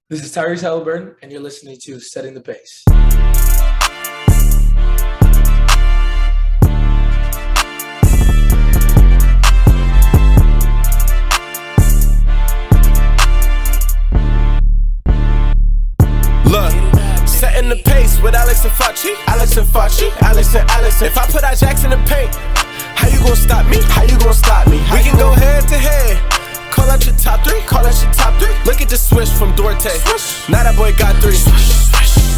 This is Tyrese Haliburton, and you're listening to Setting the Pace. Look, setting the pace with Alex and Fauci. If I put Ajax in the paint, how you gonna stop me? We can go head to head. Call out your top three. Look at the switch from Duarte. Now that boy got three.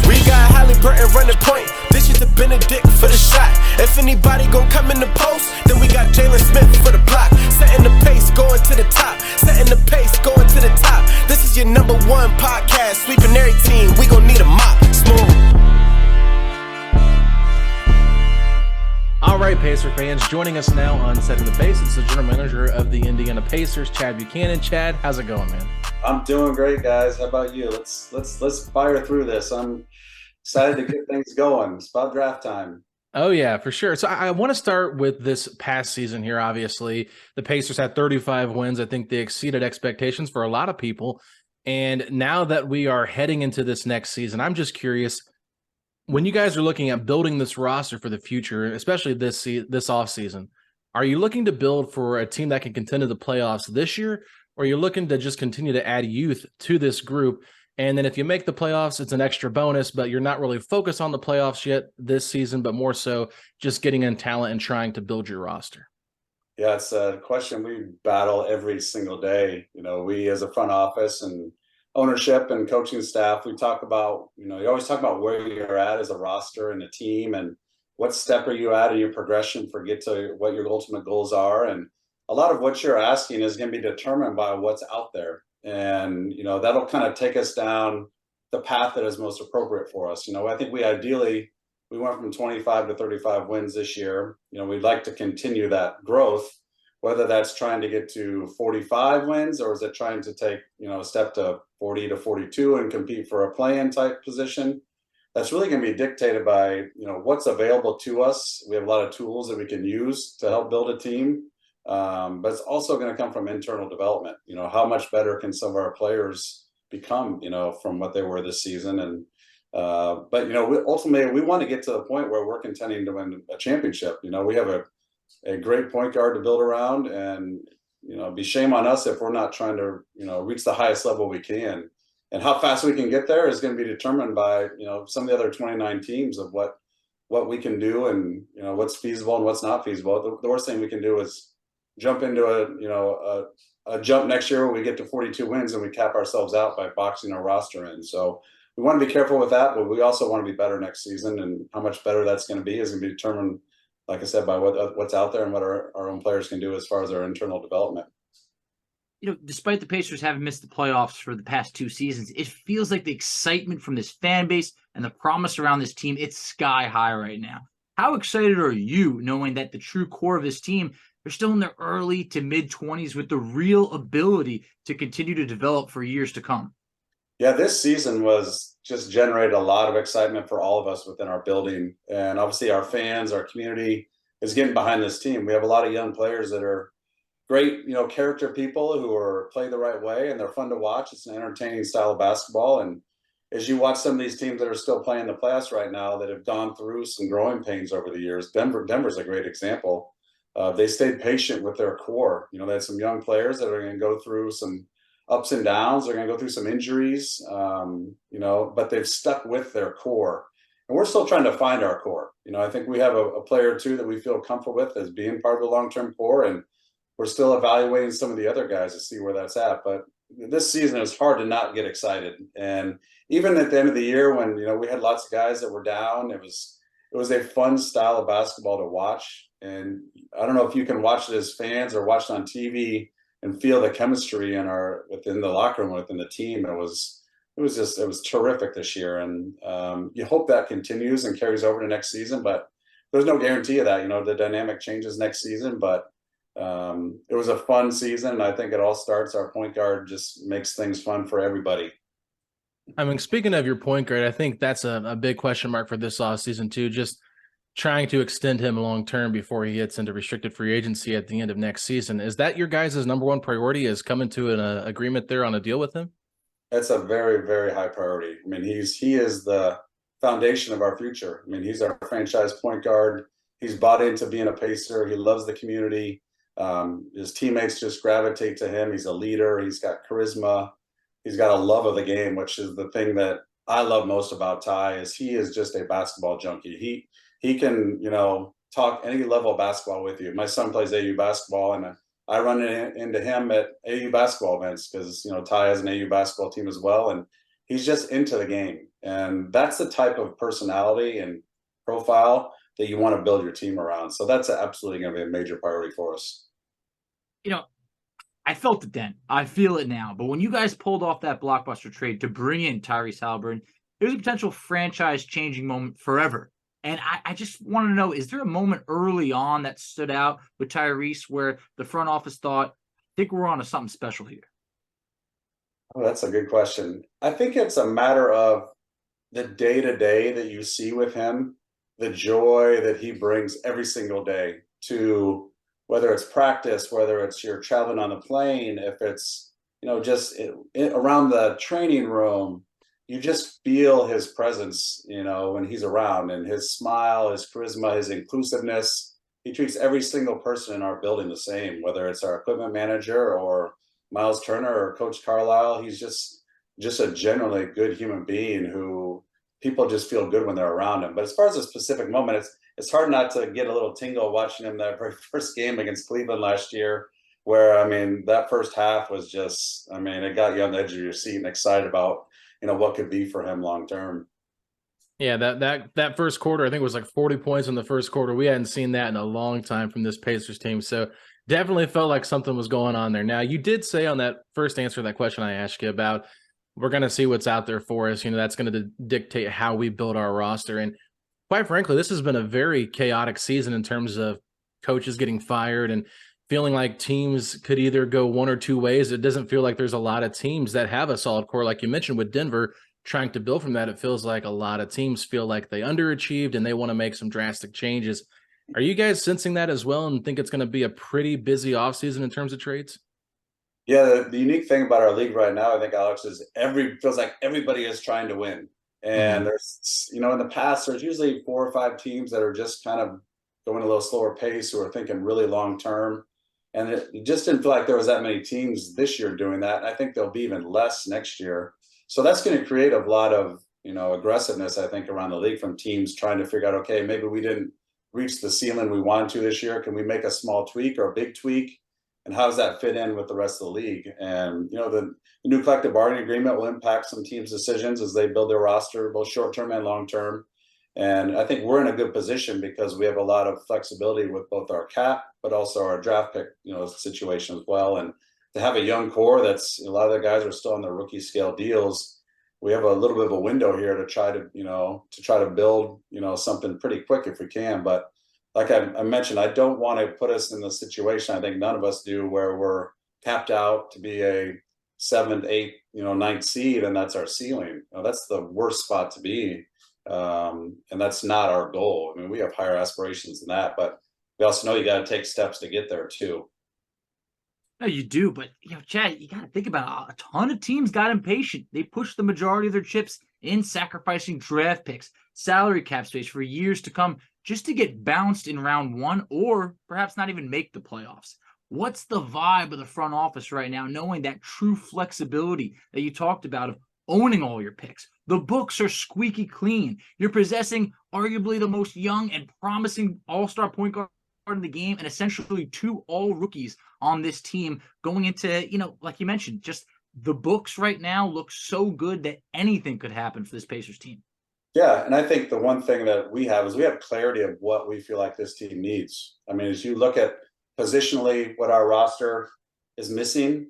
We got Haliburton running point. This is the Bennedict for the shot. If anybody gon' come in the post, then we got Nesmith for the block. Setting the pace, going to the top. This is your number one podcast. Sweeping every team, we gon' need a mop. Smooth. All right, Pacer fans, joining us now on Setting the Pace, it's the general manager of the Indiana Pacers, Chad Buchanan. Chad, how's it going, man? I'm doing great, guys. How about you? Let's fire through this. I'm excited to get things going. It's about draft time. Oh, yeah, for sure. So I want to start with this past season here. Obviously, the Pacers had 35 wins. I think they exceeded expectations for a lot of people. And now that we are heading into this next season, I'm just curious, when you guys are looking at building this roster for the future, especially this offseason, are you looking to build for a team that can contend to the playoffs this year, or are you looking to just continue to add youth to this group? And then if you make the playoffs, it's an extra bonus, but you're not really focused on the playoffs yet this season, but more so just getting in talent and trying to build your roster? Yeah, it's a question we battle every single day. We as a front office and ownership and coaching staff, we talk about, you always talk about where you're at as a roster and a team and what step are you at in your progression for get to what your ultimate goals are. And a lot of what you're asking is going to be determined by what's out there. And, that'll kind of take us down the path that is most appropriate for us. I think we went from 25 to 35 wins this year. We'd like to continue that growth, whether that's trying to get to 45 wins or is it trying to take, a step to 40 to 42 and compete for a play-in type position. That's really going to be dictated by, what's available to us. We have a lot of tools that we can use to help build a team. But it's also going to come from internal development. How much better can some of our players become, from what they were this season. And, but, ultimately we want to get to the point where we're contending to win a championship. We have a great point guard to build around and, be shame on us if we're not trying to, reach the highest level we can. And how fast we can get there is going to be determined by, some of the other 29 teams of what we can do and, what's feasible and what's not feasible. The worst thing we can do is jump into a jump next year where we get to 42 wins and we cap ourselves out by boxing our roster in. So we want to be careful with that, but we also want to be better next season, and how much better that's going to be is going to be determined, like I said, by what's out there and what our own players can do as far as our internal development. Despite the Pacers having missed the playoffs for the past two seasons, it feels like the excitement from this fan base and the promise around this team, it's sky high right now. How excited are you knowing that the true core of this team, they're still in their early to mid-20s with the real ability to continue to develop for years to come? Yeah, this season was just generated a lot of excitement for all of us within our building. And obviously our fans, our community is getting behind this team. We have a lot of young players that are great, character people who play the right way, and they're fun to watch. It's an entertaining style of basketball. And as you watch some of these teams that are still playing the playoffs right now that have gone through some growing pains over the years, Denver's a great example. They stayed patient with their core. They had some young players that are going to go through some ups and downs. They're going to go through some injuries, but they've stuck with their core. And we're still trying to find our core. I think we have a player or two that we feel comfortable with as being part of the long-term core, and we're still evaluating some of the other guys to see where that's at. But this season, it was hard to not get excited. And even at the end of the year when, we had lots of guys that were down, it was a fun style of basketball to watch. And I don't know if you can watch it as fans or watch it on TV and feel the chemistry within the locker room, within the team. It was terrific this year. And you hope that continues and carries over to next season, but there's no guarantee of that. The dynamic changes next season, but it was a fun season. And I think it all starts, our point guard just makes things fun for everybody. I mean, speaking of your point guard, I think that's a big question mark for this offseason too, just trying to extend him long-term before he gets into restricted free agency at the end of next season. Is that your guys' number one priority, is coming to an agreement there on a deal with him? It's a very, very high priority. I mean, he is the foundation of our future. I mean, he's our franchise point guard. He's bought into being a Pacer. He loves the community. His teammates just gravitate to him. He's a leader. He's got charisma. He's got a love of the game, which is the thing that I love most about Ty. Is he is just a basketball junkie. He can, you know, talk any level of basketball with you. My son plays AU basketball, and I run into him at AU basketball events because, you know, Ty has an AU basketball team as well, and he's just into the game. And that's the type of personality and profile that you want to build your team around. So that's absolutely going to be a major priority for us. You know, I felt it then. I feel it now. But when you guys pulled off that blockbuster trade to bring in Tyrese Haliburton, it was a potential franchise-changing moment forever. And I just want to know, is there a moment early on that stood out with Tyrese where the front office thought, I think we're on to something special here? Oh, that's a good question. I think it's a matter of the day-to-day that you see with him, the joy that he brings every single day to, whether it's practice, whether it's you're traveling on the plane, if it's, you know, just around the training room, you just feel his presence, you know, when he's around, and his smile, his charisma, his inclusiveness. He treats every single person in our building the same, whether it's our equipment manager or Myles Turner or Coach Carlisle. He's just a generally good human being who people just feel good when they're around him. But as far as a specific moment, it's hard not to get a little tingle watching him that very first game against Cleveland last year, where, I mean, that first half was just, I mean, it got you on the edge of your seat and excited about, you know, what could be for him long term. Yeah, that first quarter, I think it was like 40 points in the first quarter. We hadn't seen that in a long time from this Pacers team. So definitely felt like something was going on there. Now, you did say on that first answer to that question I asked you about, we're going to see what's out there for us. You know, that's going to dictate how we build our roster. And quite frankly, this has been a very chaotic season in terms of coaches getting fired and feeling like teams could either go one or two ways. It doesn't feel like there's a lot of teams that have a solid core. Like you mentioned with Denver, trying to build from that, it feels like a lot of teams feel like they underachieved and they want to make some drastic changes. Are you guys sensing that as well and think it's going to be a pretty busy offseason in terms of trades? Yeah, the unique thing about our league right now, I think, Alex, is feels like everybody is trying to win. And there's, you know, in the past, there's usually 4 or 5 teams that are just kind of going a little slower pace, who are thinking really long term. And it just didn't feel like there was that many teams this year doing that. And I think there'll be even less next year. So that's going to create a lot of, you know, aggressiveness, I think, around the league from teams trying to figure out, okay, maybe we didn't reach the ceiling we wanted to this year. Can we make a small tweak or a big tweak? And how does that fit in with the rest of the league? And, you know, the new collective bargaining agreement will impact some teams' decisions as they build their roster, both short-term and long-term. And I think we're in a good position because we have a lot of flexibility with both our cap, but also our draft pick, you know, situation as well. And to have a young core that's, a lot of the guys are still on their rookie scale deals. We have a little bit of a window here to try to build, you know, something pretty quick if we can. But like I mentioned, I don't want to put us in the situation, I think none of us do, where we're tapped out to be a 7th, 8th, you know, 9th seed, and that's our ceiling. You know, that's the worst spot to be. And that's not our goal. I mean, we have higher aspirations than that, but we also know you got to take steps to get there too. No, you do, but you know, Chad, you got to think about it. A ton of teams got impatient. They pushed the majority of their chips in, sacrificing draft picks, salary cap space for years to come, just to get bounced in round 1 or perhaps not even make the playoffs. What's the vibe of the front office right now, knowing that true flexibility that you talked about of owning all your picks? The books are squeaky clean. You're possessing arguably the most young and promising all-star point guard in the game, and essentially 2 all rookies on this team going into, you know, like you mentioned, just the books right now look so good that anything could happen for this Pacers team. Yeah, and I think the one thing that we have is we have clarity of what we feel like this team needs. I mean, as you look at positionally what our roster is missing,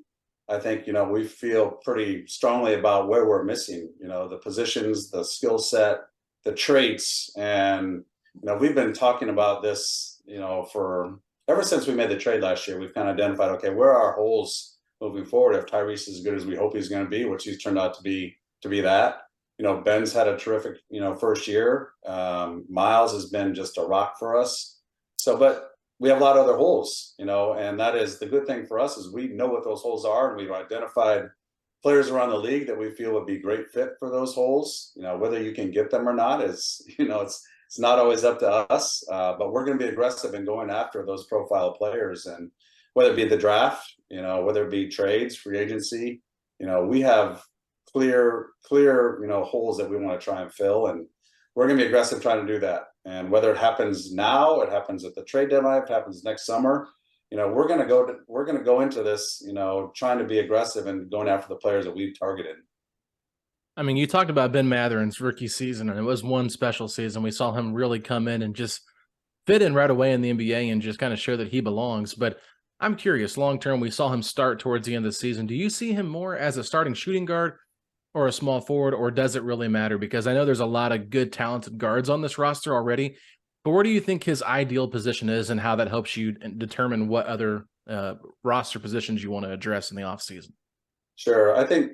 I think, you know, we feel pretty strongly about where we're missing, you know, the positions, the skill set, the traits. And, you know, we've been talking about this, you know, for ever since we made the trade last year. We've kind of identified, okay, where are our holes moving forward if Tyrese is as good as we hope he's going to be, which he's turned out to be that. You know, Ben's had a terrific, you know, first year. Myles has been just a rock for us. So, but we have a lot of other holes, you know, and that is the good thing for us is we know what those holes are, and we've identified players around the league that we feel would be great fit for those holes. You know, whether you can get them or not is, you know, it's not always up to us, but we're going to be aggressive in going after those profile players. And whether it be the draft, you know, whether it be trades, free agency, you know, we have clear, you know, holes that we want to try and fill. And we're going to be aggressive trying to do that. And whether it happens now, it happens at the trade deadline, it happens next summer, you know, we're going to go into this, you know, trying to be aggressive and going after the players that we've targeted. I mean, you talked about Ben Mathurin's rookie season, and it was one special season. We saw him really come in and just fit in right away in the NBA and just kind of show that he belongs. But I'm curious, long term, we saw him start towards the end of the season. Do you see him more as a starting shooting guard or a small forward, or does it really matter? Because I know there's a lot of good, talented guards on this roster already. But where do you think his ideal position is, and how that helps you determine what other roster positions you want to address in the offseason? Sure. I think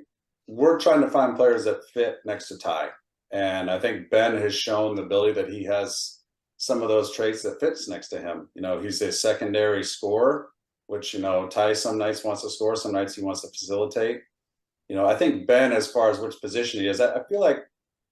we're trying to find players that fit next to Ty. And I think Ben has shown the ability that he has some of those traits that fits next to him. You know, he's a secondary scorer, which, you know, Ty some nights wants to score, some nights he wants to facilitate. You know, I think Ben, as far as which position he is, I feel like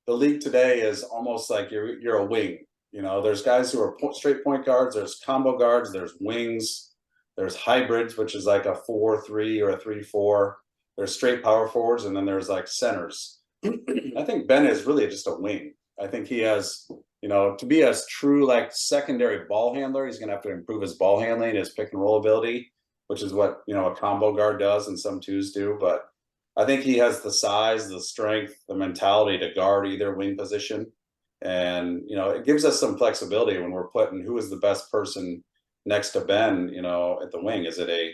the league today is almost like you're a wing. You know, there's guys who are straight point guards, there's combo guards, there's wings, there's hybrids, which is like a 4-3 or a 3-4. There's straight power forwards, and then there's like centers. I think Ben is really just a wing. I think he has, you know, to be a true like secondary ball handler, he's going to have to improve his ball handling, his pick and roll ability, which is what, you know, a combo guard does and some twos do. But I think he has the size, the strength, the mentality to guard either wing position. And, you know, it gives us some flexibility when we're putting who is the best person next to Ben, you know, at the wing. Is it a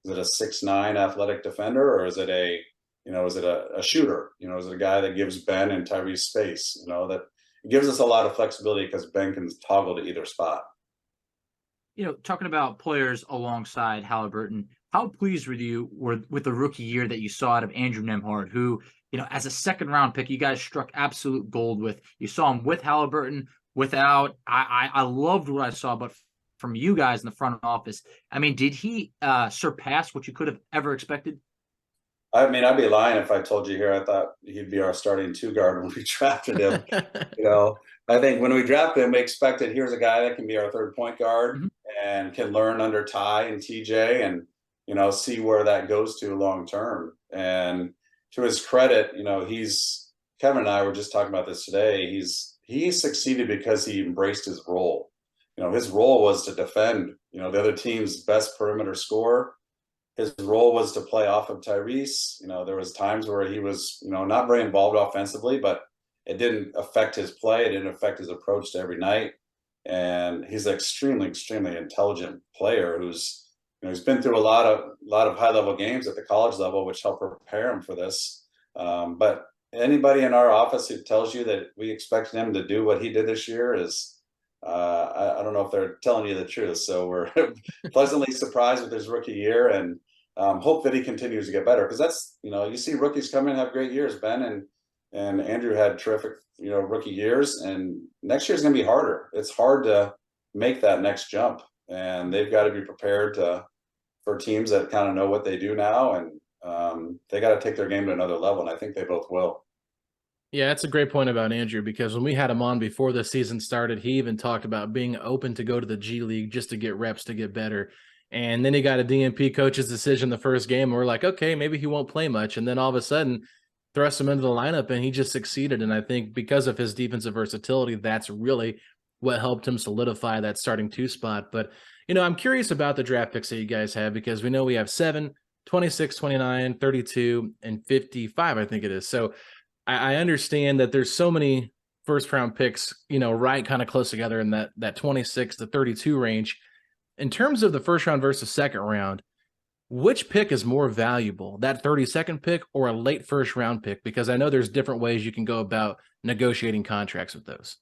6'9" athletic defender, or is it a, you know, is it a shooter? You know, is it a guy that gives Ben and Tyrese space? You know, that it gives us a lot of flexibility because Ben can toggle to either spot. You know, talking about players alongside Haliburton, how pleased were you with the rookie year that you saw out of Andrew Nembhard, who, you know, as a second-round pick, you guys struck absolute gold with. You saw him with Haliburton, without. I loved what I saw, but from you guys in the front office, I mean, did he surpass what you could have ever expected? I mean, I'd be lying if I told you here I thought he'd be our starting two guard when we drafted him. You know, I think when we drafted him, we expected here's a guy that can be our third point guard and can learn under Ty and TJ and, you know, see where that goes to long term. And to his credit, you know, Kevin and I were just talking about this today. He succeeded because he embraced his role. You know, his role was to defend, you know, the other team's best perimeter scorer. His role was to play off of Tyrese. You know, there was times where he was, you know, not very involved offensively, but it didn't affect his play. It didn't affect his approach to every night. And he's an extremely, extremely intelligent player who's, you know, he's been through a lot of high level games at the college level, which helped prepare him for this. But anybody in our office who tells you that we expected him to do what he did this year is, I don't know if they're telling you the truth. So we're pleasantly surprised with his rookie year and hope that he continues to get better. Because that's, you know, you see rookies come in and have great years. Ben and Andrew had terrific, you know, rookie years. And next year's going to be harder. It's hard to make that next jump. And they've got to be prepared for teams that kind of know what they do now. And they got to take their game to another level. And I think they both will. Yeah, that's a great point about Andrew, because when we had him on before the season started, he even talked about being open to go to the G League just to get reps, to get better. And then he got a DNP coach's decision the first game. And we're like, okay, maybe he won't play much. And then all of a sudden thrust him into the lineup and he just succeeded. And I think because of his defensive versatility, that's really what helped him solidify that starting two spot. But, you know, I'm curious about the draft picks that you guys have, because we know we have 7, 26, 29, 32, and 55, I think it is. So I understand that there's so many first round picks, you know, right kind of close together in that 26 to 32 range. In terms of the first round versus second round, which pick is more valuable, that 32nd pick or a late first round pick? Because I know there's different ways you can go about negotiating contracts with those.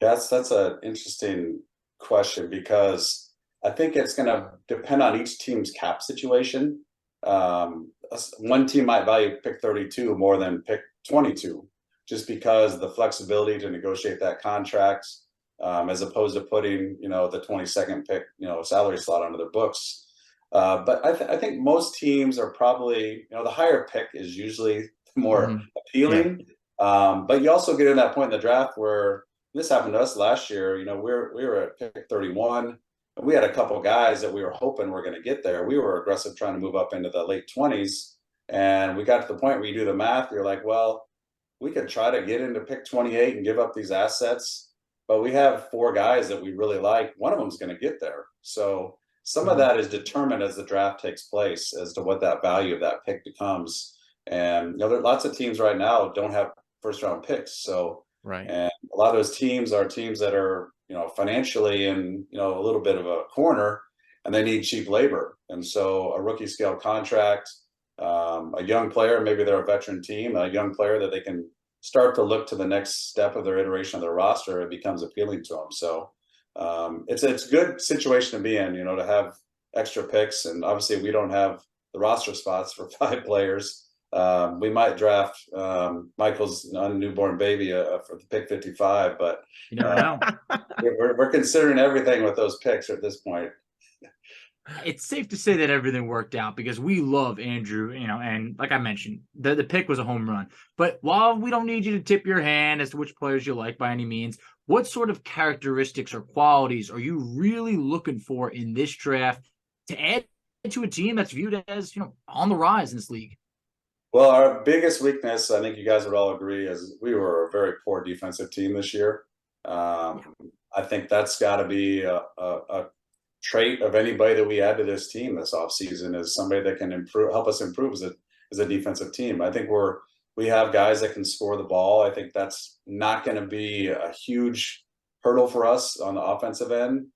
That's an interesting question, because I think it's going to depend on each team's cap situation. One team might value pick 32 more than pick 22, just because the flexibility to negotiate that contract, as opposed to putting, you know, the 22nd pick, you know, salary slot onto their books. But I think most teams are probably, the higher pick is usually more appealing. But you also get in that point in the draft where this happened to us last year. We were at pick 31. And we had a couple guys that we were hoping were going to get there. We were aggressive trying to move up into the late 20s. And we got to the point where you do the math. You're like, well, we could try to get into pick 28 and give up these assets. But we have 4 guys that we really like. One of them is going to get there. So some of that is determined as the draft takes place as to what that value of that pick becomes. And there are lots of teams right now don't have first round picks. So right. And a lot of those teams are teams that are, financially in, a little bit of a corner, and they need cheap labor. And so a rookie scale contract, a young player, maybe they're a veteran team, a young player that they can start to look to the next step of their iteration of their roster, it becomes appealing to them. So it's a good situation to be in, to have extra picks. And obviously we don't have the roster spots for 5 players. We might draft Michael's newborn baby for the pick 55, but you never know. We're considering everything with those picks at this point. It's safe to say that everything worked out because we love Andrew, and like I mentioned, the pick was a home run. But while we don't need you to tip your hand as to which players you like by any means, what sort of characteristics or qualities are you really looking for in this draft to add to a team that's viewed as, on the rise in this league? Well, our biggest weakness, I think you guys would all agree, is we were a very poor defensive team this year. I think that's got to be a trait of anybody that we add to this team this offseason, is somebody that can help us improve as a defensive team. I think we have guys that can score the ball. I think that's not going to be a huge hurdle for us on the offensive end,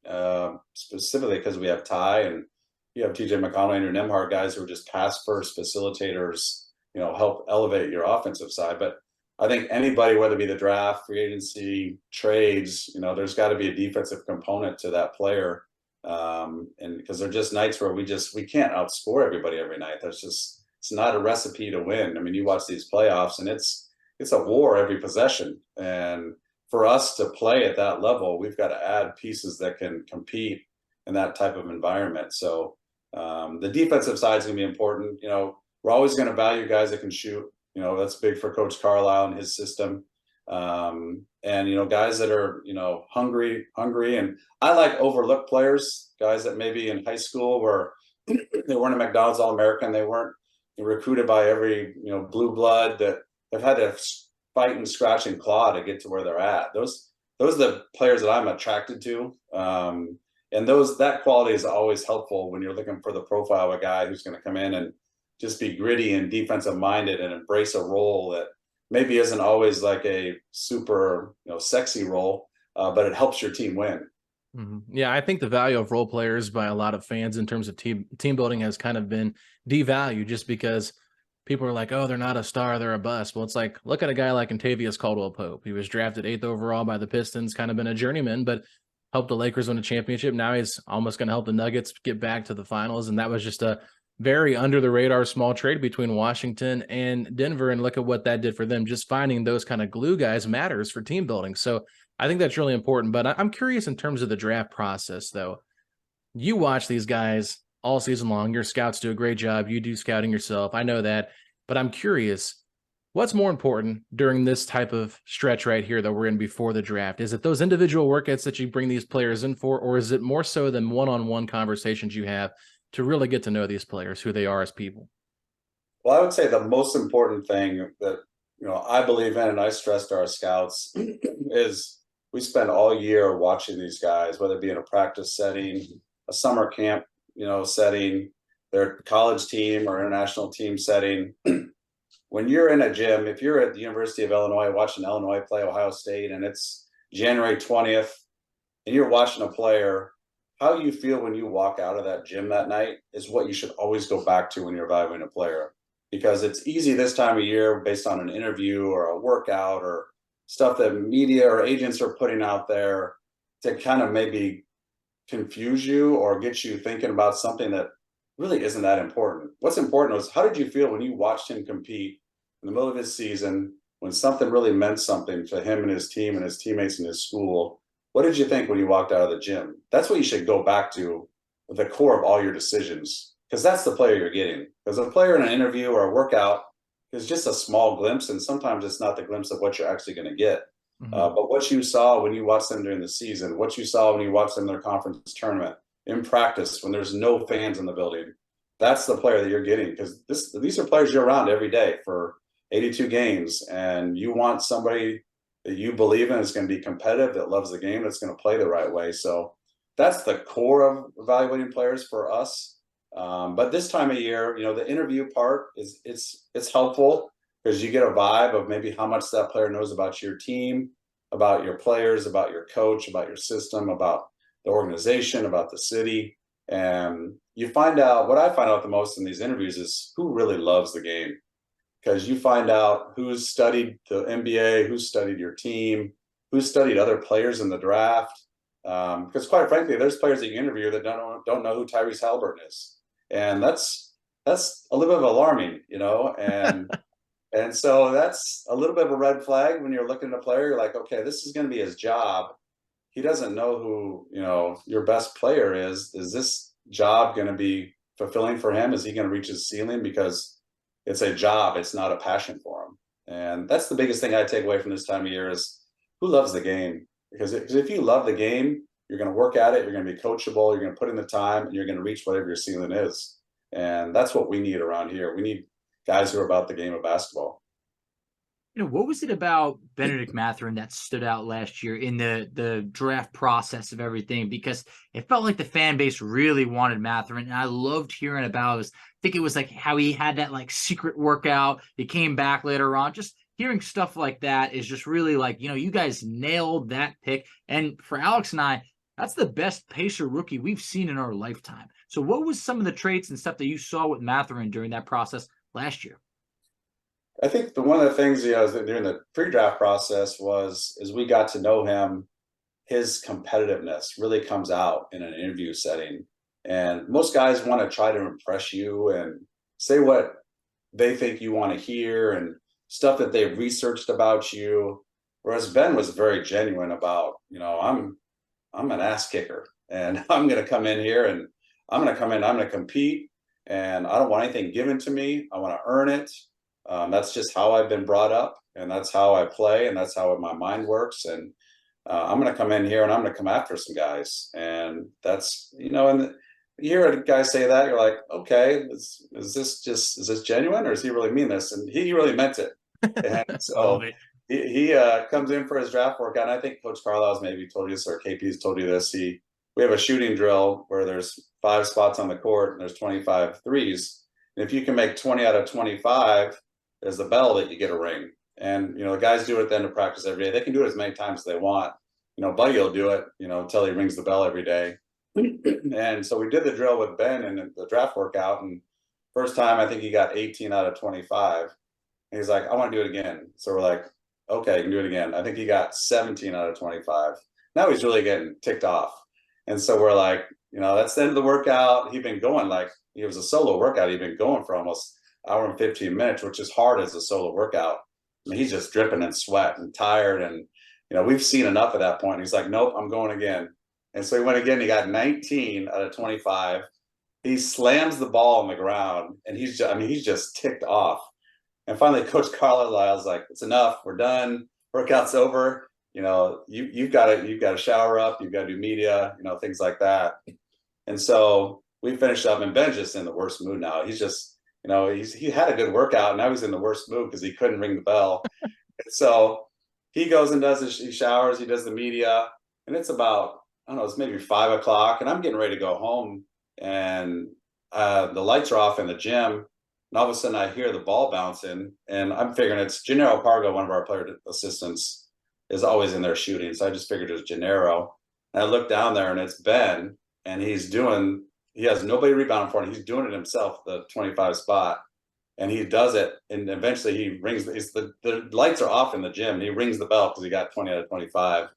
specifically because we have Ty and you have TJ McConnell and your Nemhard guys who are just pass first facilitators, help elevate your offensive side. But I think anybody, whether it be the draft, free agency, trades, there's got to be a defensive component to that player. And because they're just nights where we can't outscore everybody every night. It's not a recipe to win. I mean, you watch these playoffs and it's a war every possession. And for us to play at that level, we've got to add pieces that can compete in that type of environment. So the defensive side is going to be important. We're always going to value guys that can shoot. That's big for Coach Carlisle and his system. And, guys that are, hungry. And I like overlooked players, guys that maybe in high school were, they weren't a McDonald's All-American. They weren't recruited by every, blue blood, that have had to fight and scratch and claw to get to where they're at. Those are the players that I'm attracted to. And that quality is always helpful when you're looking for the profile of a guy who's going to come in and just be gritty and defensive minded and embrace a role that maybe isn't always like a super, sexy role, but it helps your team win. Mm-hmm. Yeah, I think the value of role players by a lot of fans in terms of team building has kind of been devalued just because people are like, oh, they're not a star, they're a bust. Well, it's like, look at a guy like Kentavious Caldwell-Pope. He was drafted 8th overall by the Pistons, kind of been a journeyman, but helped the Lakers win a championship. Now he's almost going to help the Nuggets get back to the finals, and that was just a very under the radar small trade between Washington and Denver. And look at what that did for them. Just finding those kind of glue guys matters for team building. So I think that's really important. But I'm curious in terms of the draft process, though. You watch these guys all season long. Your scouts do a great job. You do scouting yourself. I know that. But I'm curious, what's more important during this type of stretch right here that we're in before the draft? Is it those individual workouts that you bring these players in for, or is it more so than one-on-one conversations you have to really get to know these players, who they are as people? Well, I would say the most important thing that, I believe in and I stress to our scouts is we spend all year watching these guys, whether it be in a practice setting, a summer camp, setting, their college team or international team setting. When you're in a gym, if you're at the University of Illinois watching Illinois play Ohio State and it's January 20th and you're watching a player, how you feel when you walk out of that gym that night is what you should always go back to when you're evaluating a player. Because it's easy this time of year based on an interview or a workout or stuff that media or agents are putting out there to kind of maybe confuse you or get you thinking about something that really isn't that important. What's important was, how did you feel when you watched him compete in the middle of his season, when something really meant something to him and his team and his teammates in his school? What did you think when you walked out of the gym? That's what you should go back to the core of all your decisions, because that's the player you're getting. Because a player in an interview or a workout is just a small glimpse, and sometimes it's not the glimpse of what you're actually going to get. But what you saw when you watched them during the season, what you saw when you watched them in their conference tournament, in practice, when there's no fans in the building, that's the player that you're getting. Because these are players you're around every day for 82 games, and you want somebody that you believe in is going to be competitive, that loves the game, that's going to play the right way. So that's the core of evaluating players for us. But this time of year, the interview part it's helpful, because you get a vibe of maybe how much that player knows about your team, about your players, about your coach, about your system, about the organization, about the city. And you find out, what I find out the most in these interviews is who really loves the game, because you find out who's studied the NBA, who's studied your team, who's studied other players in the draft. Because quite frankly, there's players that you interview that don't know who Tyrese Haliburton is. And that's a little bit of alarming, and so that's a little bit of a red flag when you're looking at a player. You're like, okay, this is going to be his job. He doesn't know who, your best player is. Is this job going to be fulfilling for him? Is he going to reach his ceiling? Because it's a job. It's not a passion for him. And that's the biggest thing I take away from this time of year is who loves the game. Because if you love the game, you're going to work at it. You're going to be coachable. You're going to put in the time, and you're going to reach whatever your ceiling is. And that's what we need around here. We need guys who are about the game of basketball. What was it about Bennedict Mathurin that stood out last year in the draft process of everything? Because it felt like the fan base really wanted Mathurin, and I loved hearing about it. I think it was like how he had that like secret workout. He came back later on. Just hearing stuff like that is just really like, you guys nailed that pick. And for Alex and I, that's the best Pacer rookie we've seen in our lifetime. So what was some of the traits and stuff that you saw with Mathurin during that process last year? I think one of the things during the pre-draft process is we got to know him. His competitiveness really comes out in an interview setting, and most guys want to try to impress you and say what they think you want to hear and stuff that they've researched about you. Whereas Ben was very genuine about, I'm an ass kicker, and I'm going to come in here and I'm going to compete, and I don't want anything given to me. I want to earn it. That's just how I've been brought up, and that's how I play, and that's how my mind works. And I'm going to come in here and I'm going to come after some guys. And that's, and you hear a guy say that, you're like, okay, is this genuine, or does he really mean this? And he really meant it. And so he comes in for his draft workout. And I think Coach Carlisle's maybe told you this, or KP's told you this. We have a shooting drill where there's 5 spots on the court and there's 25 threes. And if you can make 20 out of 25, there's a bell that you get a ring. And, the guys do it at the end of practice every day. They can do it as many times as they want. Buddy will do it, until he rings the bell every day. And so we did the drill with Ben in the draft workout. And first time, I think he got 18 out of 25. And he's like, I want to do it again. So we're like, okay, you can do it again. I think he got 17 out of 25. Now he's really getting ticked off. And so we're like, that's the end of the workout. He'd been going it was a solo workout. He'd been going for almost an hour and 15 minutes, which is hard as a solo workout. I mean, he's just dripping in sweat and tired. And, we've seen enough at that point. He's like, nope, I'm going again. And so he went again. He got 19 out of 25. He slams the ball on the ground, and he's just ticked off. And finally, Coach Carlisle's like, it's enough. We're done. Workout's over. You've got to shower up. You've got to do media, things like that. And so we finished up, and Ben's just in the worst mood now. He's just, he had a good workout. Now he's in the worst mood because he couldn't ring the bell. And so he goes and he showers, he does the media, and it's about, I don't know, it's maybe 5 o'clock, and I'm getting ready to go home, and the lights are off in the gym, and all of a sudden I hear the ball bouncing, and I'm figuring it's Gennaro Pargo, one of our player assistants, is always in there shooting. So I just figured it was Gennaro. And I look down there, and it's Ben, and he has nobody rebounding for him. He's doing it himself, the 25 spot. And he does it, and eventually he rings. The lights are off in the gym, and he rings the bell because he got 20 out of 25.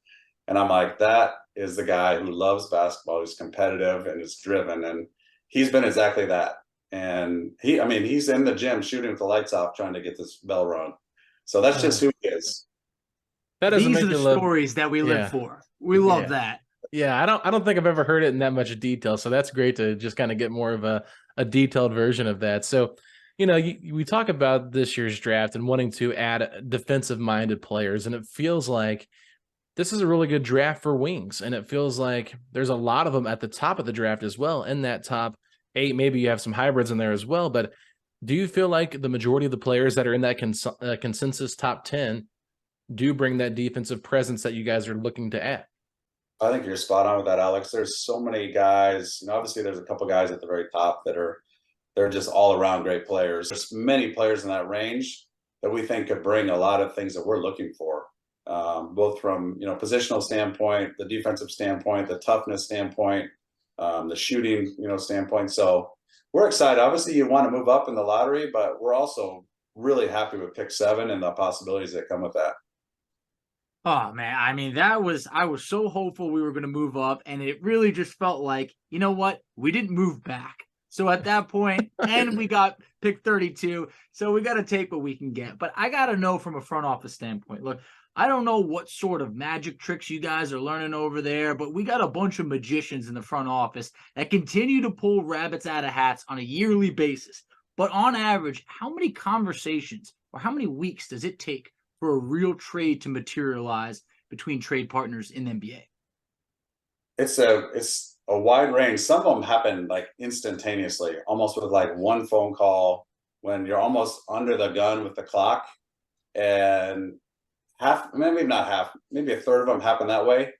And I'm like, that is the guy who loves basketball, who's competitive and is driven. And he's been exactly that. And he's in the gym shooting with the lights off, trying to get this bell rung. So that's just who he is. That doesn't These make are the you stories that we live for. We love that. Yeah, I don't think I've ever heard it in that much detail. So that's great to just kind of get more of a detailed version of that. So, we talk about this year's draft and wanting to add defensive minded players, and it feels like this is a really good draft for wings. And it feels like there's a lot of them at the top of the draft as well. In that top 8, maybe you have some hybrids in there as well. But do you feel like the majority of the players that are in that consensus top 10 do bring that defensive presence that you guys are looking to add? I think you're spot on with that, Alex. There's so many guys. Obviously, there's a couple guys at the very top that they're just all around great players. There's many players in that range that we think could bring a lot of things that we're looking for, both from positional standpoint, the defensive standpoint, the toughness standpoint, the shooting standpoint. So we're excited. Obviously, you want to move up in the lottery, but we're also really happy with pick 7 and the possibilities that come with that. Oh man, I mean I was so hopeful we were going to move up, and it really just felt like, you know what? We didn't move back. So at that point, and we got pick 32, so we got to take what we can get. But I got to know from a front office standpoint. Look, I don't know what sort of magic tricks you guys are learning over there, but we got a bunch of magicians in the front office that continue to pull rabbits out of hats on a yearly basis. But on average, how many conversations or how many weeks does it take for a real trade to materialize between trade partners in the NBA? It's a wide range. Some of them happen like instantaneously, almost with like one phone call when you're almost under the gun with the clock, and maybe not half, maybe a third of them happen that way.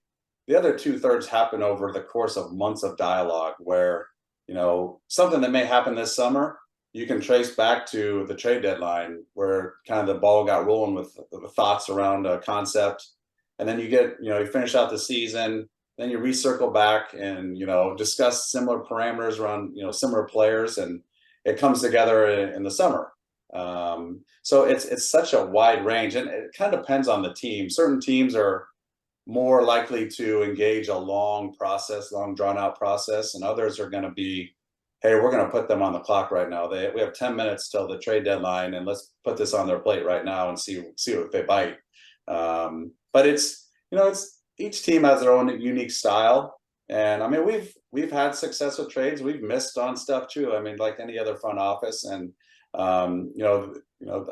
The other 2/3 happen over the course of months of dialogue where, something that may happen this summer, you can trace back to the trade deadline where kind of the ball got rolling with the thoughts around a concept. And then you finish out the season, then you recircle back and, discuss similar parameters around, similar players, and it comes together in the summer. So it's such a wide range, and it kind of depends on the team. Certain teams are more likely to engage a long drawn out process, and others are going to be, hey, we're going to put them on the clock right now. We have 10 minutes till the trade deadline, and let's put this on their plate right now and see what they bite. But it's each team has their own unique style, and I mean we've had success with trades. We've missed on stuff too. I mean, like any other front office, and I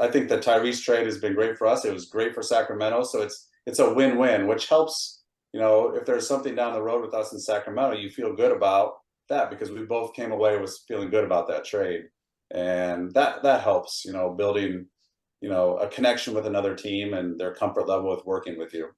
think the Tyrese trade has been great for us. It was great for Sacramento, so it's a win-win, which helps. If there's something down the road with us in Sacramento, you feel good about that because we both came away with feeling good about that trade, and that helps building a connection with another team and their comfort level with working with you.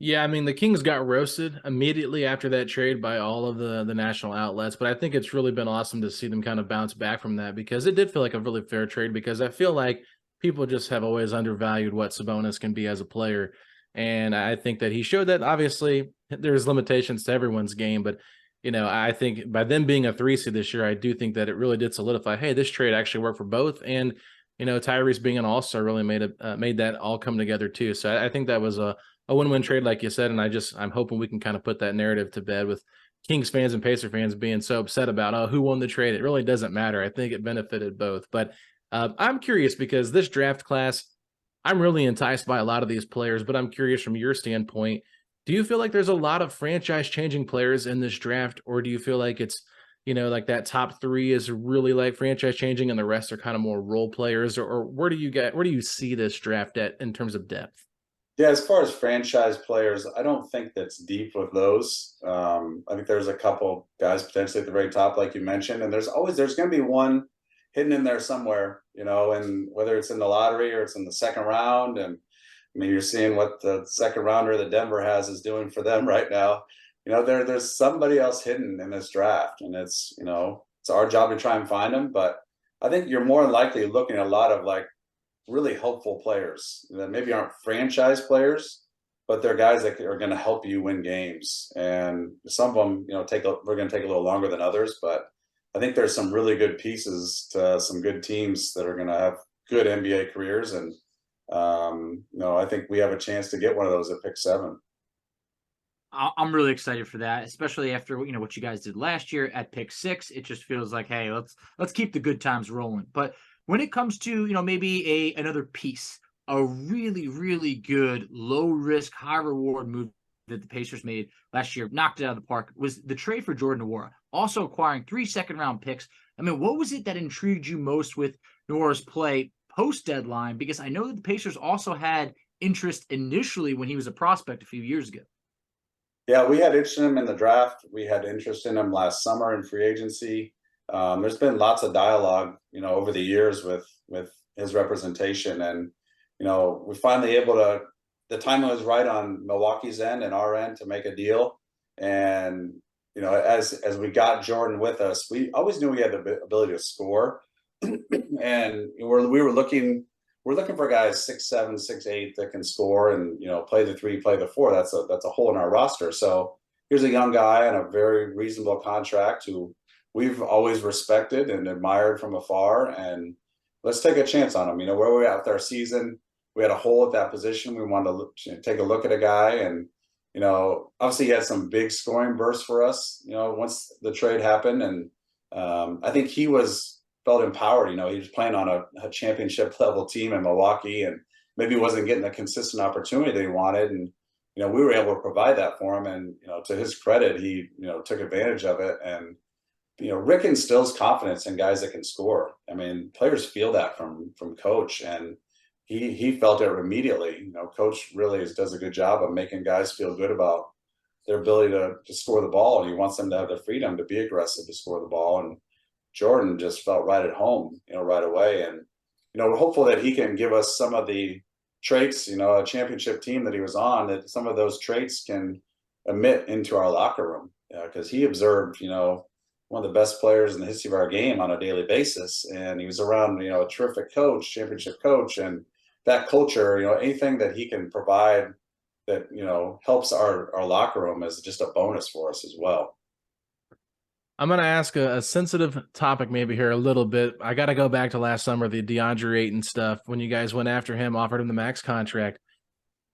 Yeah, I mean, the Kings got roasted immediately after that trade by all of the national outlets, but I think it's really been awesome to see them kind of bounce back from that because it did feel like a really fair trade because I feel like people just have always undervalued what Sabonis can be as a player, and I think that he showed that. Obviously, there's limitations to everyone's game, but I think by them being a 3 seed this year, I do think that it really did solidify, hey, this trade actually worked for both. And, Tyrese being an all-star really made that all come together too. So I think that was a win-win trade, like you said. And I'm hoping we can kind of put that narrative to bed with Kings fans and Pacer fans being so upset about, who won the trade. It really doesn't matter. I think it benefited both. But I'm curious because this draft class, I'm really enticed by a lot of these players, but I'm curious from your standpoint, do you feel like there's a lot of franchise-changing players in this draft, or do you feel like it's, like that top 3 is really like franchise-changing and the rest are kind of more role players, or where do you see this draft at in terms of depth? Yeah, as far as franchise players, I don't think that's deep with those. I think there's a couple guys potentially at the very top, like you mentioned, and there's going to be one hidden in there somewhere, and whether it's in the lottery or it's in the second round. And I mean, you're seeing what the second rounder that Denver has is doing for them right now. There's somebody else hidden in this draft, and it's our job to try and find them. But I think you're more likely looking at a lot of like really helpful players that maybe aren't franchise players, but they're guys that are going to help you win games. And some of them, we're going to take a little longer than others, but I think there's some really good pieces to some good teams that are going to have good NBA careers. And I think we have a chance to get one of those at pick 7. I'm really excited for that, especially after what you guys did last year at pick 6. It just feels like, hey, let's keep the good times rolling. But when it comes to maybe another piece, a really really good low risk high reward move that the Pacers made last year, knocked it out of the park, was the trade for Jordan Nwora, also acquiring 3 second-round picks. I mean, what was it that intrigued you most with Nwora's play post-deadline? Because I know that the Pacers also had interest initially when he was a prospect a few years ago. Yeah, we had interest in him in the draft. We had interest in him last summer in free agency. There's been lots of dialogue, over the years with his representation, and we're finally able to. The timing was right on Milwaukee's end and our end to make a deal. And as we got Jordan with us, we always knew he had the ability to score, and we were looking. We're looking for guys 6'7", 6'8" that can score and play the 3, play the 4. That's a hole in our roster. So here's a young guy on a very reasonable contract who we've always respected and admired from afar, and let's take a chance on him. Where we're at with our season, we had a hole at that position. We wanted to take a look at a guy, and obviously he had some big scoring bursts for us. Once the trade happened, and I think he felt empowered. He was playing on a championship level team in Milwaukee, and maybe wasn't getting the consistent opportunity that he wanted. And, we were able to provide that for him. And, to his credit, he, took advantage of it. And, Rick instills confidence in guys that can score. I mean, players feel that from coach, and he felt it immediately. Coach really does a good job of making guys feel good about their ability to score the ball. And he wants them to have the freedom to be aggressive to score the ball. And Jordan just felt right at home, right away. And, we're hopeful that he can give us some of the traits, a championship team that he was on, that some of those traits can emit into our locker room. Because he observed, one of the best players in the history of our game on a daily basis. And he was around, a terrific coach, championship coach. And that culture, anything that he can provide that, helps our locker room is just a bonus for us as well. I'm going to ask a sensitive topic maybe here a little bit. I got to go back to last summer, the DeAndre Ayton stuff, when you guys went after him, offered him the max contract.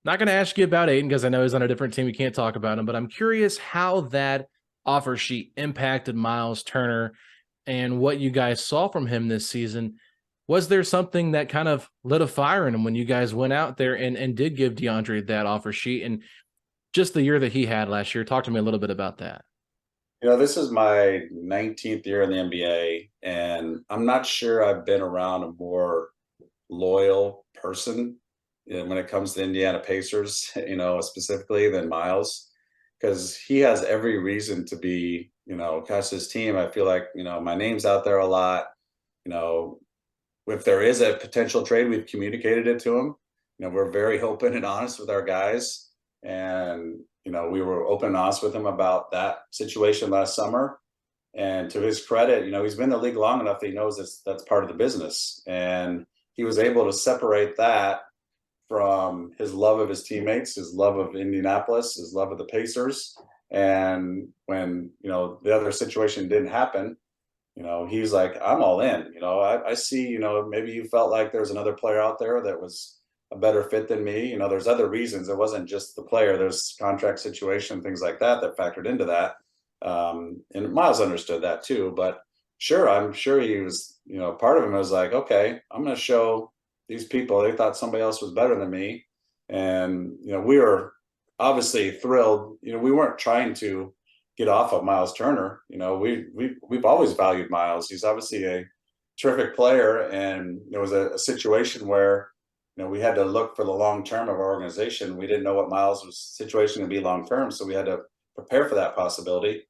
Not going to ask you about Ayton because I know he's on a different team. We can't talk about him, but I'm curious how that offer sheet impacted Myles Turner and what you guys saw from him this season. Was there something that kind of lit a fire in him when you guys went out there and did give DeAndre that offer sheet? And just the year that he had last year, talk to me a little bit about that. This is my 19th year in the NBA, and I'm not sure I've been around a more loyal person when it comes to Indiana Pacers, specifically than Myles, because he has every reason to be, gosh, this team, I feel like, my name's out there a lot. If there is a potential trade, we've communicated it to him. We're very open and honest with our guys, and we were open and honest with him about that situation last summer. And to his credit, he's been in the league long enough that he knows that's part of the business. And he was able to separate that from his love of his teammates, his love of Indianapolis, his love of the Pacers. And when, the other situation didn't happen, he's like, I'm all in. I see, maybe you felt like there's another player out there that was a better fit than me. There's other reasons. It wasn't just the player. There's contract situation, things like that factored into that. And Myles understood that too. But sure, I'm sure he was, part of him was like, okay, I'm going to show these people. They thought somebody else was better than me. And, we were obviously thrilled. We weren't trying to get off of Myles Turner. We've always valued Myles. He's obviously a terrific player. And there was a situation where, we had to look for the long term of our organization. We didn't know what Myles' situation would be long term, so we had to prepare for that possibility.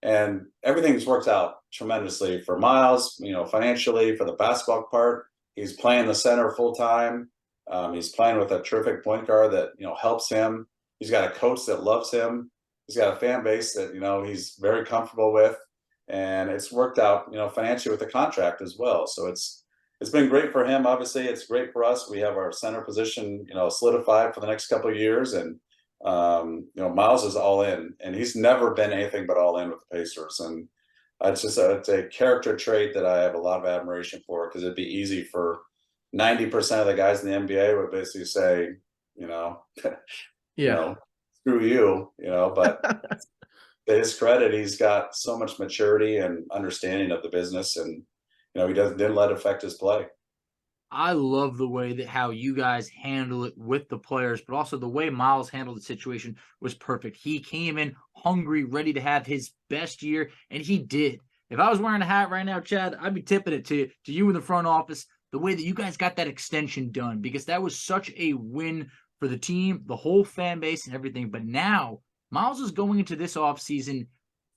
And everything's worked out tremendously for Myles, financially, for the basketball part. He's playing the center full time. He's playing with a terrific point guard that helps him. He's got a coach that loves him. He's got a fan base that he's very comfortable with, and it's worked out financially with the contract as well. So it's been great for him. Obviously, it's great for us. We have our center position, solidified for the next couple of years. And, Myles is all in, and he's never been anything but all in with the Pacers. And it's a character trait that I have a lot of admiration for, because it'd be easy for 90% of the guys in the NBA would basically say, screw you, but to his credit, he's got so much maturity and understanding of the business, and, he didn't let it affect his play. I love the way that how you guys handle it with the players, but also the way Myles handled the situation was perfect. He came in hungry, ready to have his best year, and he did. If I was wearing a hat right now, Chad, I'd be tipping it to you in the front office, the way that you guys got that extension done, because that was such a win for the team, the whole fan base, and everything. But now Myles is going into this offseason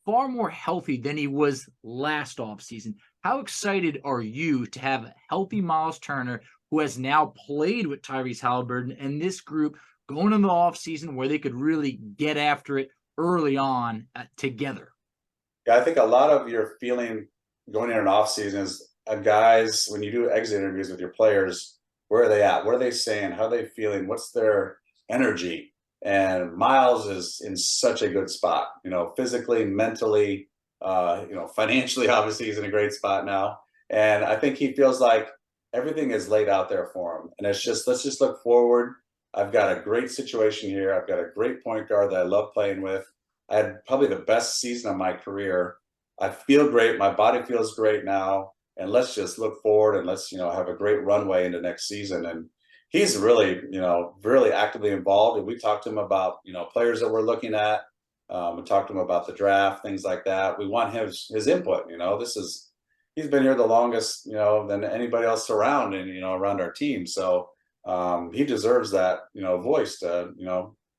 far more healthy than he was last offseason. How excited are you to have a healthy Myles Turner, who has now played with Tyrese Haliburton, and this group going into the offseason where they could really get after it early on together? Yeah, I think a lot of your feeling going into an offseason is guys, when you do exit interviews with your players, where are they at? What are they saying? How are they feeling? What's their energy? And Myles is in such a good spot, physically, mentally, financially, obviously he's in a great spot now. And I think he feels like everything is laid out there for him. And it's just, let's just look forward. I've got a great situation here. I've got a great point guard that I love playing with. I had probably the best season of my career. I feel great. My body feels great now. And let's just look forward and let's, have a great runway into next season. And he's really, really actively involved. And we talked to him about, players that we're looking at. We talked to him about the draft, things like that. We want his input. He's been here the longest, than anybody else around and, around our team. So he deserves that, voice to,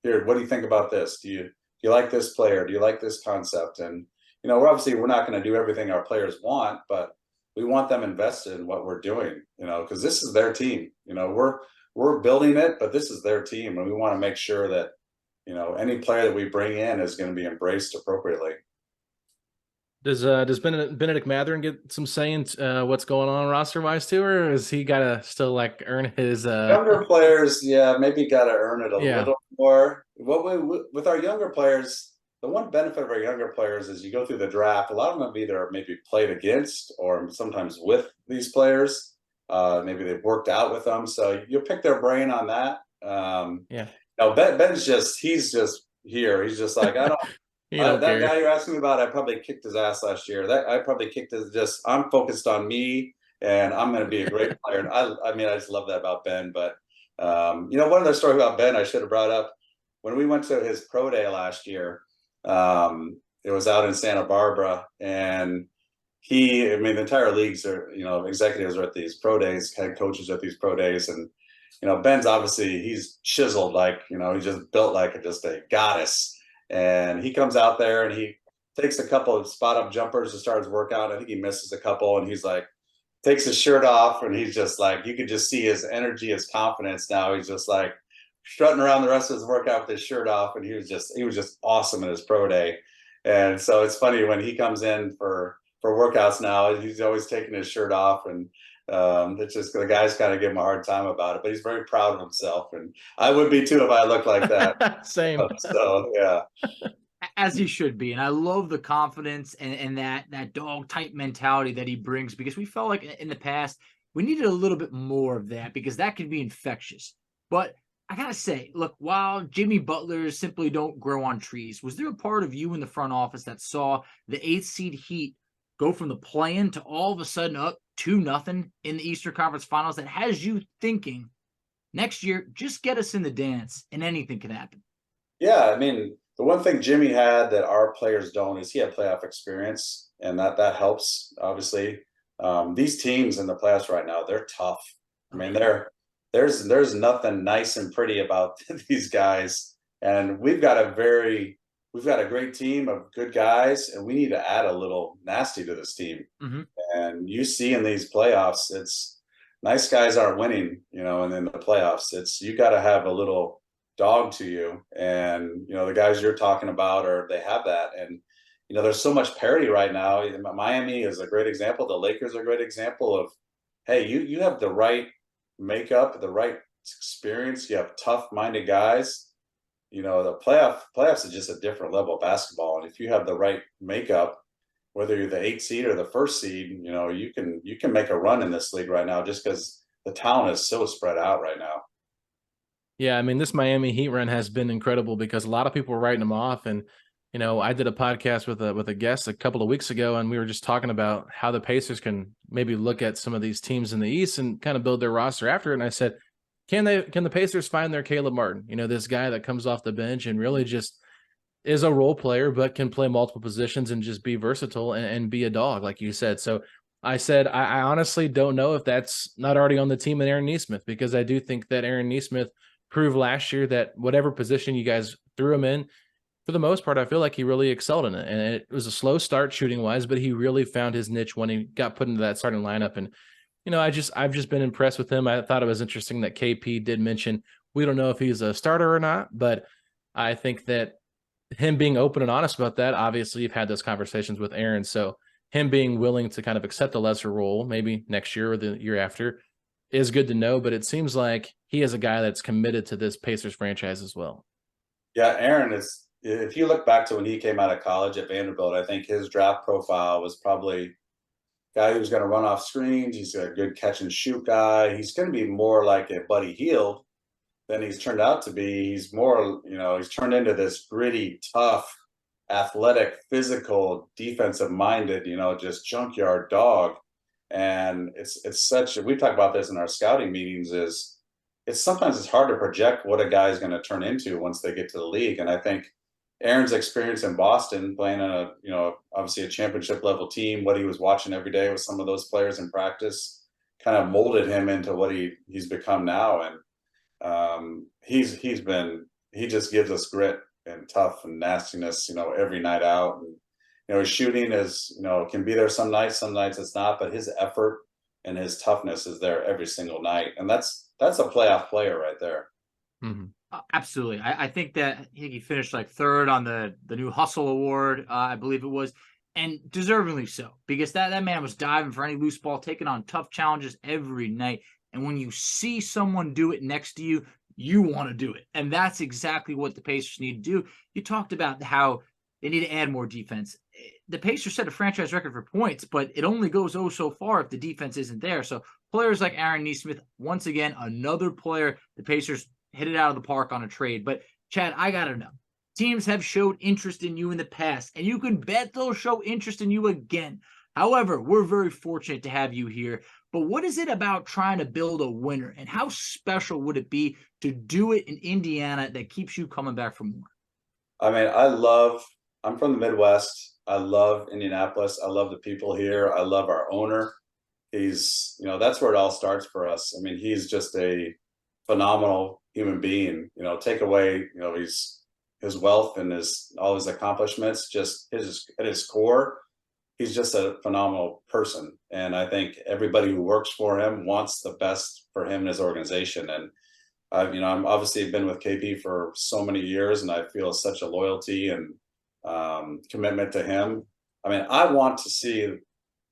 here, what do you think about this? Do you like this player? Do you like this concept? And, we're not going to do everything our players want, but we want them invested in what we're doing, because this is their team. We're building it, but this is their team. And we want to make sure that, any player that we bring in is going to be embraced appropriately. Does Bennedict Mathurin get some say in what's going on roster wise too, or is he got to still earn his younger players? Yeah, maybe got to earn it a little more. With our younger players, the one benefit of our younger players is you go through the draft. A lot of them have either maybe played against or sometimes with these players. Maybe they've worked out with them, so you'll pick their brain on that. Ben's he's just here. He's just like, I don't. That guy you're asking me about, I probably kicked his ass last year. I probably kicked his. I'm focused on me, and I'm going to be a great player. And I just love that about Ben. But one other story about Ben I should have brought up when we went to his pro day last year. It was out in Santa Barbara, and the entire leagues are, executives are at these pro days, head coaches at these pro days, and Ben's obviously he's chiseled he's just built like just a goddess. And he comes out there and he takes a couple of spot up jumpers to start his workout. I think he misses a couple, and he's takes his shirt off, and he's just you could just see his energy, his confidence now. He's just strutting around the rest of his workout with his shirt off, and he was just awesome in his pro day. And so it's funny when he comes in for workouts now, he's always taking his shirt off, and it's just the guys kind of give him a hard time about it, but he's very proud of himself, and I would be too if I looked like that. Same. So yeah, as he should be. And I love the confidence and that dog type mentality that he brings, because we felt like in the past we needed a little bit more of that, because that can be infectious. But I gotta say, look, while Jimmy Butlers simply don't grow on trees, was there a part of you in the front office that saw the 8th seed Heat go from the play-in to all of a sudden up 2-0 in the Eastern Conference Finals that has you thinking next year, just get us in the dance and anything can happen? Yeah, the one thing Jimmy had that our players don't is he had playoff experience, and that helps, obviously. These teams in the playoffs right now, they're tough. There's nothing nice and pretty about these guys, and we've got a great team of good guys, and we need to add a little nasty to this team. Mm-hmm. And you see in these playoffs, it's nice guys aren't winning, and in the playoffs, you got to have a little dog to you. And, the guys you're talking about they have that. And, there's so much parity right now. Miami is a great example. The Lakers are a great example of, hey, you have the right makeup, the right experience. You have tough-minded guys. The playoffs is just a different level of basketball. And if you have the right makeup, whether you're the 8th seed or the 1st seed, you can make a run in this league right now, just because the talent is so spread out right now. Yeah, this Miami Heat run has been incredible, because a lot of people were writing them off, and I did a podcast with a guest a couple of weeks ago, and we were just talking about how the Pacers can maybe look at some of these teams in the East and kind of build their roster after it. And I said, can the Pacers find their Caleb Martin? This guy that comes off the bench and really just is a role player, but can play multiple positions and just be versatile and be a dog, like you said. So I said, I honestly don't know if that's not already on the team in Aaron Nesmith, because I do think that Aaron Nesmith proved last year that whatever position you guys threw him in, for the most part, I feel like he really excelled in it. And it was a slow start shooting wise, but he really found his niche when he got put into that starting lineup. And, I've just been impressed with him. I thought it was interesting that KP did mention, we don't know if he's a starter or not, but I think that him being open and honest about that, obviously you've had those conversations with Aaron. So him being willing to kind of accept a lesser role, maybe next year or the year after, is good to know. But it seems like he is a guy that's committed to this Pacers franchise as well. Yeah, Aaron is. If you look back to when he came out of college at Vanderbilt, I think his draft profile was probably a guy who's going to run off screens. He's a good catch and shoot guy. He's going to be more like a Buddy Hield than he's turned out to be. He's more, he's turned into this gritty, tough, athletic, physical, defensive-minded, just junkyard dog. And it's such. We talk about this in our scouting meetings. Sometimes it's hard to project what a guy is going to turn into once they get to the league. And I think Aaron's experience in Boston, playing on obviously a championship level team, what he was watching every day with some of those players in practice, kind of molded him into what he's become now. And he just gives us grit and tough and nastiness, every night out. And, his shooting is, can be there some nights it's not, but his effort and his toughness is there every single night. And that's a playoff player right there. Mm-hmm. Absolutely. I think he finished like third on the new Hustle Award, I believe it was, and deservingly so, because that man was diving for any loose ball, taking on tough challenges every night. And when you see someone do it next to you, you want to do it. And that's exactly what the Pacers need to do. You talked about how they need to add more defense. The Pacers set a franchise record for points, but it only goes so far if the defense isn't there. So players like Aaron Nesmith, once again, another player the Pacers hit it out of the park on a trade. But Chad, I got to know, teams have showed interest in you in the past, and you can bet they'll show interest in you again. However, we're very fortunate to have you here. But what is it about trying to build a winner, and how special would it be to do it in Indiana that keeps you coming back for more? I mean, I'm from the Midwest. I love Indianapolis. I love the people here. I love our owner. He's, that's where it all starts for us. I mean, he's just a phenomenal human being. Take away, his wealth and all his accomplishments, just at his core, he's just a phenomenal person. And I think everybody who works for him wants the best for him and his organization. And I'm obviously been with KP for so many years, and I feel such a loyalty and commitment to him. I mean, I want to see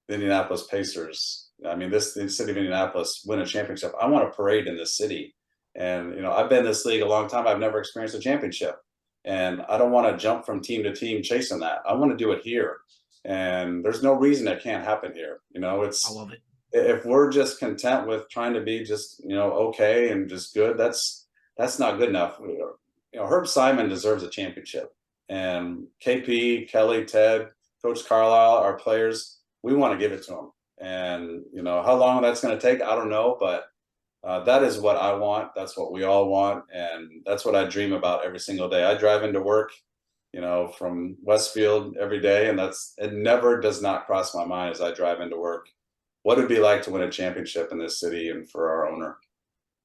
the Indianapolis Pacers, the city of Indianapolis, win a championship. I want a parade in this city. And, I've been in this league a long time. I've never experienced a championship. And I don't want to jump from team to team chasing that. I want to do it here. And there's no reason it can't happen here. I love it. If we're just content with trying to be just, okay and just good, that's not good enough. Herb Simon deserves a championship. And KP, Kelly, Ted, Coach Carlisle, our players, we want to give it to them. And, how long that's going to take, I don't know. But that is what I want. That's what we all want. And that's what I dream about every single day. I drive into work, from Westfield every day. And it never does not cross my mind as I drive into work what it'd be like to win a championship in this city and for our owner.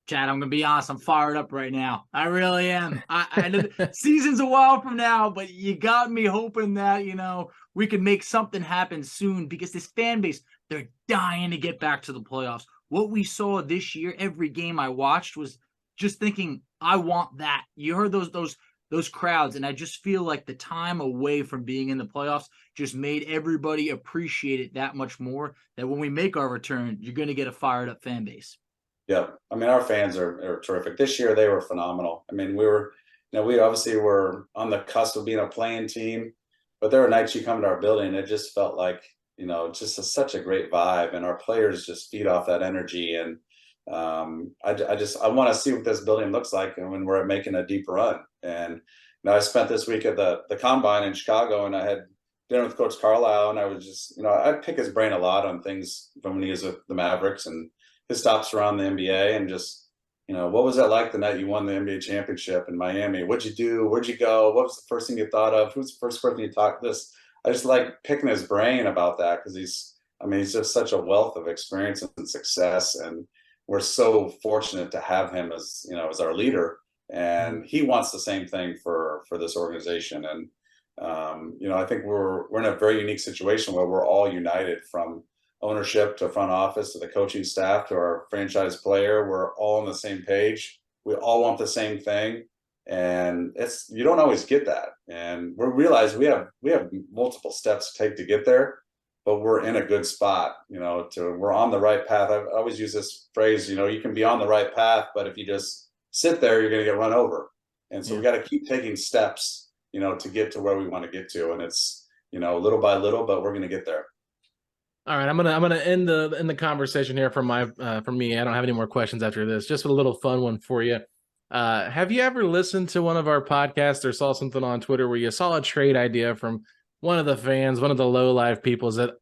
Chad, I'm going to be honest. I'm fired up right now. I really am. I know the season's a while from now, but you got me hoping that, we can make something happen soon, because this fan base, they're dying to get back to the playoffs. What we saw this year, every game I watched, was just thinking, I want that. You heard those crowds, and I just feel like the time away from being in the playoffs just made everybody appreciate it that much more, that when we make our return, you're going to get a fired up fan base. Yeah. Our fans are terrific. This year, they were phenomenal. We obviously were on the cusp of being a playing team, but there were nights you come to our building, and it just felt like, just such a great vibe, and our players just feed off that energy. And I want to see what this building looks like when we're making a deep run. And I spent this week at the Combine in Chicago, and I had dinner with Coach Carlisle, and I was just, I'd pick his brain a lot on things from when he was with the Mavericks and his stops around the NBA, and just, what was it like the night you won the NBA championship in Miami? What'd you do? Where'd you go? What was the first thing you thought of? Who's the first person you talked to? I just like picking his brain about that, because he's just such a wealth of experience and success, and we're so fortunate to have him as our leader, and he wants the same thing for this organization. And I think we're in a very unique situation where we're all united, from ownership to front office to the coaching staff to our franchise player. We're all on the same page. We all want the same thing, and you don't always get that. And we realize we have multiple steps to take to get there, but we're in a good spot. We're on the right path. I always use this phrase. You can be on the right path, but if you just sit there, you're going to get run over. And so we got to keep taking steps, to get to where we want to get to. And it's, little by little, but we're going to get there. All right, I'm gonna end the conversation here from me. I don't have any more questions after this. Just a little fun one for you. Have you ever listened to one of our podcasts or saw something on Twitter where you saw a trade idea from one of the fans, one of the low life peoples that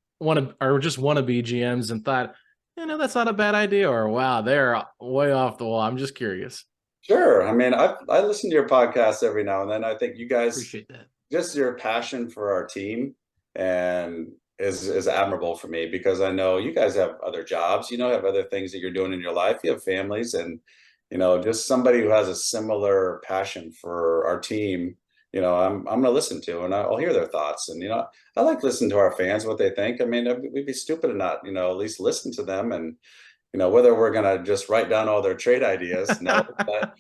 just want to be GMs, and thought, that's not a bad idea, or wow, they're way off the wall? I'm just curious. Sure. I listen to your podcast every now and then. I think you guys Appreciate that. Just your passion for our team and is admirable for me, because I know you guys have other jobs, have other things that you're doing in your life. You have families, and just somebody who has a similar passion for our team, I'm going to listen to, and I'll hear their thoughts. And I like listening to our fans, what they think. We'd be stupid to not at least listen to them. And whether we're going to just write down all their trade ideas, no, but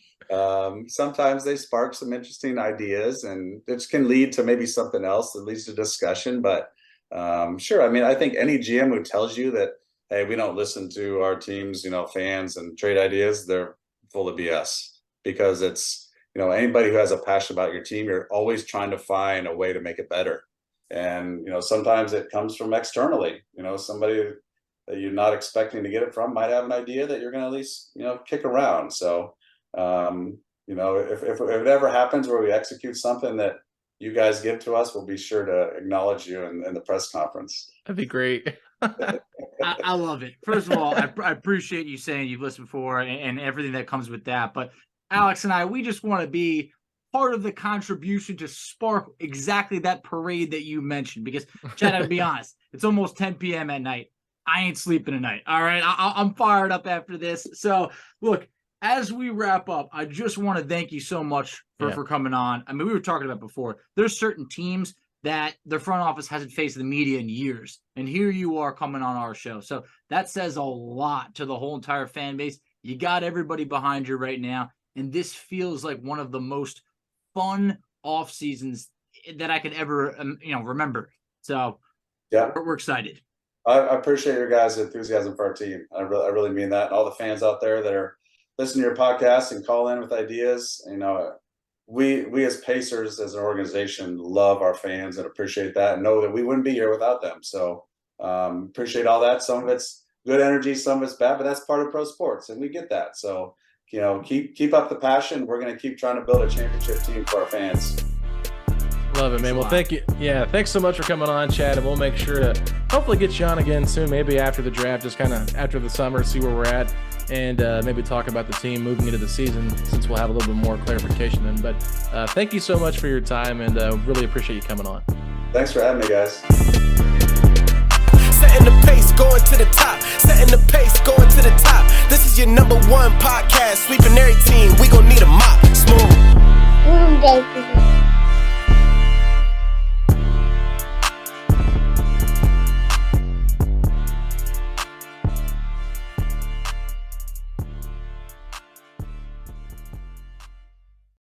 sometimes they spark some interesting ideas, and it can lead to maybe something else that leads to discussion. But sure. I think any GM who tells you that, hey, we don't listen to our team's, fans and trade ideas, they're full of BS, because it's, anybody who has a passion about your team, you're always trying to find a way to make it better. And, sometimes it comes from externally, somebody that you're not expecting to get it from might have an idea that you're going to at least, kick around. So, if it ever happens where we execute something that you guys give to us, we'll be sure to acknowledge you in the press conference. That'd be great. I love it. First of all, I appreciate you saying you've listened before and everything that comes with that. But Alex and I, we just want to be part of the contribution to spark exactly that parade that you mentioned. Because, Chad, I'll be honest, it's almost 10 p.m. at night. I ain't sleeping tonight. All right. I'm fired up after this. So, look, as we wrap up, I just want to thank you so much for coming on. We were talking about before. There's certain teams that their front office hasn't faced the media in years, and here you are coming on our show. So that says a lot to the whole entire fan base. You got everybody behind you right now, and this feels like one of the most fun off seasons that I could ever remember. So yeah, we're excited. I appreciate your guys' enthusiasm for our team. I really mean that. And all the fans out there that are listening to your podcast and call in with ideas. We as Pacers, as an organization, love our fans and appreciate that, and know that we wouldn't be here without them. So appreciate all that. Some of it's good energy, some of it's bad, but that's part of pro sports, and we get that. So keep up the passion. We're going to keep trying to build a championship team for our fans. Love it, man. Well, thank you. Yeah, thanks so much for coming on, Chad, and we'll make sure to hopefully get you on again soon, maybe after the draft, just kind of after the summer, see where we're at, and maybe talk about the team moving into the season, since we'll have a little bit more clarification then. But thank you so much for your time, and really appreciate you coming on. Thanks for having me, guys. Setting the pace, going to the top. Setting the pace, going to the top. This is your #1 podcast. Sweeping every team, we gon' need a mop. Smooth.